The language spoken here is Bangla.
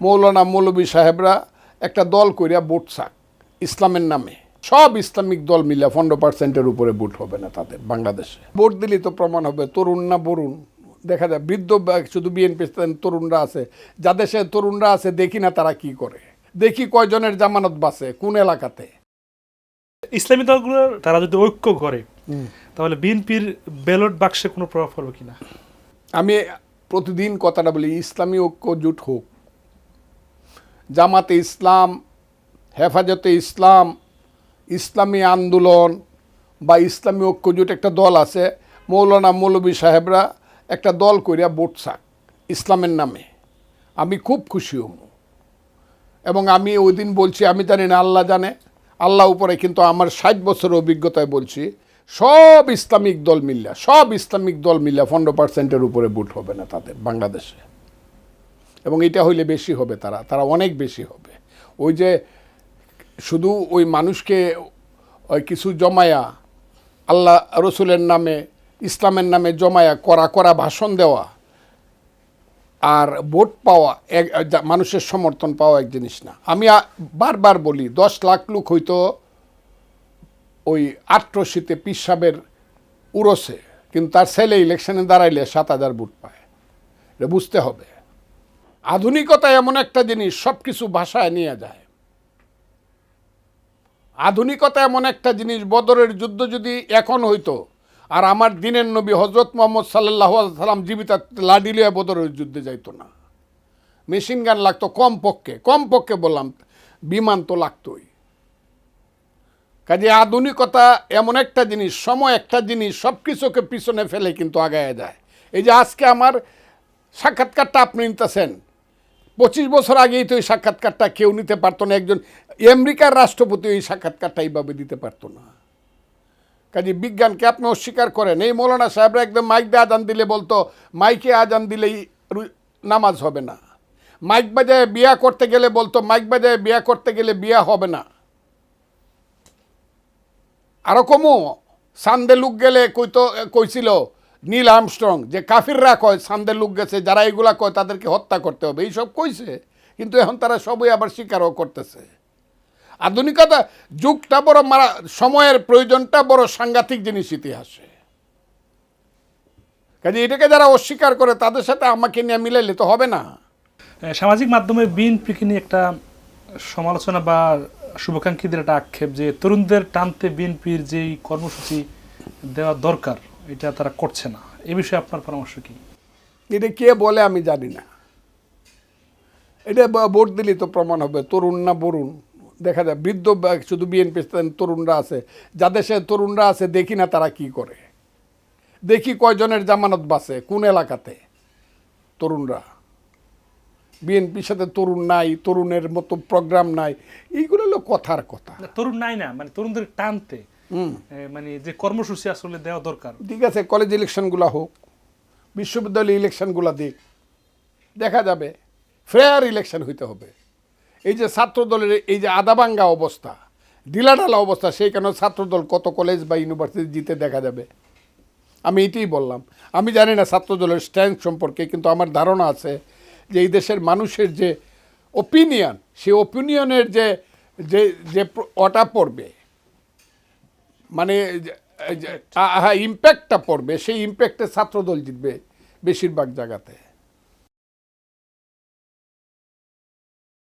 মৌলানা মৌলবী সাহেবরা একটা দল কইরা ভোট চাক ইসলামের নামে। সব ইসলামিক দল মিলে 15% উপরে ভোট হবে না তাদের বাংলাদেশে। ভোট দিলেই তো প্রমাণ হবে তরুণ না বরুণ। দেখা যায় বৃদ্ধ শুধু বিএনপি তরুণরা আছে, যাদের সে তরুণরা আছে দেখি না তারা কি করে, দেখি কয়জনের জামানত বাঁচে কোন এলাকাতে। ইসলামী দলগুলো তারা যদি ঐক্য করে তাহলে বিএনপির ব্যালট বাক্সে কোনো প্রভাব পড়বে কিনা? আমি প্রতিদিন কথাটা বলি, ইসলামী ঐক্য জোট হোক, জামাতে ইসলাম, হেফাজতে ইসলাম, ইসলামী আন্দোলন বা ইসলামী ঐক্য জোট একটা দল আছে, মৌলানা মৌলবী সাহেবরা একটা দল কইরা ভোট চাক ইসলামের নামে, আমি খুব খুশি হব। এবং আমি ওই দিন বলছি, আমি জানি না আল্লাহ জানে, আল্লাহ উপরে কিন্তু আমার 60 বছরের অভিজ্ঞতায় বলছি, সব ইসলামিক দল মিল্লা 15% উপরে ভোট হবে না তাদের বাংলাদেশে। এবং এটা হইলে বেশি হবে, তারা অনেক বেশি হবে। ওই যে শুধু ওই মানুষকে ওই কিছু জমায়া আল্লাহ রসুলের নামে ইসলামের নামে জমায়া করা ভাষণ দেওয়া আর ভোট পাওয়া মানুষের সমর্থন পাওয়া এক জিনিস না। আমি বারবার বলি, 10 লাখ লোক হয়তো ওই 88-তে পীর সাহেবের উরসে, কিন্তু তার ছেলে ইলেকশনে দাঁড়াইলে 7000 ভোট পায়। এটা বুঝতে হবে। আধুনিকতা এমন একটা জিনিস, সব কিছু ভাষায় নিয়ে যায়। আধুনিকতা এমন একটা জিনিস, বদরের যুদ্ধ যদি এখন হইতো আর আমার দিনের নবী হজরত মোহাম্মদ সাল্লাল্লাহু আলাইহি সাল্লাম জীবিত লাডি লিয়া বদরের যুদ্ধে যাইতো না। মেশিন গান লাগতো কমপক্ষে বললাম, বিমান তো লাগতোই। কাজে আধুনিকতা এমন একটা জিনিস, সময় একটা জিনিস, সব কিছুকে পিছনে ফেলে কিন্তু আগায় যায়। এই যে আজকে আমার সাক্ষাৎকারটা আপনি নিতেছেন, 25 বছর আগেই তো এই সাক্ষাৎকারটা কেউ নিতে পারতো না। একজন আমেরিকার রাষ্ট্রপতি এই সাক্ষাৎকারটা এইভাবে দিতে পারতো না। কাজে বিজ্ঞানকে আপনি অস্বীকার করেন। এই মৌলানা সাহেবরা একদম মাইক দিয়ে আজান দিলে বলতো, মাইকে আজান দিলেই নামাজ হবে না। মাইক বাজায় বিয়া করতে গেলে বলতো, মাইক বাজায় বিয়া করতে গেলে বিয়া হবে না। আরও কমও সান্দে লুক গেলে কইছিল নীল আর্মস্ট্রং যে কাফিররা কয় সান্দে লুক গেছে, যারা এগুলা কয় তাদেরকে হত্যা করতে হবে, এইসব কইছে। কিন্তু এখন তারা সবই আবার স্বীকারও করতেছে। আধুনিকতা যুগটা বড় সময়ের প্রয়োজনটা বড় সাংঘাতিক জিনিস ইতিহাসে। কাজে এটাকে যারা অস্বীকার করে তাদের সাথে আমাকে নিয়ে মিলাইলে তো হবে না। সামাজিক মাধ্যমে বিএনপিকে নিয়ে একটা সমালোচনা বা শুভাকাঙ্ক্ষীদের একটা আক্ষেপ যে তরুণদের টানতে বিএনপির যেই কর্মসূচি দেওয়া দরকার এটা তারা করছে না। এ বিষয়ে আপনার পরামর্শ কি? এটা কে বলে আমি জানি না। এটা ভোট দিলেই তো প্রমাণ হবে তরুণ না বরুণ। দেখা যায় বৃদ্ধ শুধু বিএনপি তরুণরা আছে, যাদের সে তরুণরা আছে দেখি না তারা কি করে, দেখি কয়জনের জামানত বাঁচে কোন এলাকাতে। তরুণরা বিএনপির সাথে তরুণ নাই, তরুণের মতো প্রোগ্রাম নাই, এইগুলো হলো কথার কথা। তরুণ নাই না, মানে তরুণদের টানতে মানে যে কর্মসূচি আসলে দেওয়া দরকার। ঠিক আছে, কলেজ ইলেকশনগুলো হোক, বিশ্ববিদ্যালয় ইলেকশনগুলো দিক, দেখা যাবে। ফেয়ার ইলেকশন হইতে হবে। এই যে ছাত্রদলের এই যে আদাবাঙ্গা অবস্থা, ঢিলাঢালা অবস্থা, সেই কারণে ছাত্রদল কত কলেজ বা ইউনিভার্সিটি জিতে দেখা যাবে। আমি এটাই বললাম। আমি জানি না ছাত্রদলের স্ট্যান্ড সম্পর্কে, কিন্তু আমার ধারণা আছে যে এই দেশের মানুষের যে ওপিনিয়ন, সেই ওপিনিয়নের যে যে ওটা পড়বে, মানে ইম্প্যাক্টটা পড়বে, সেই ইম্প্যাক্টে ছাত্রদল জিতবে বেশিরভাগ জায়গাতে।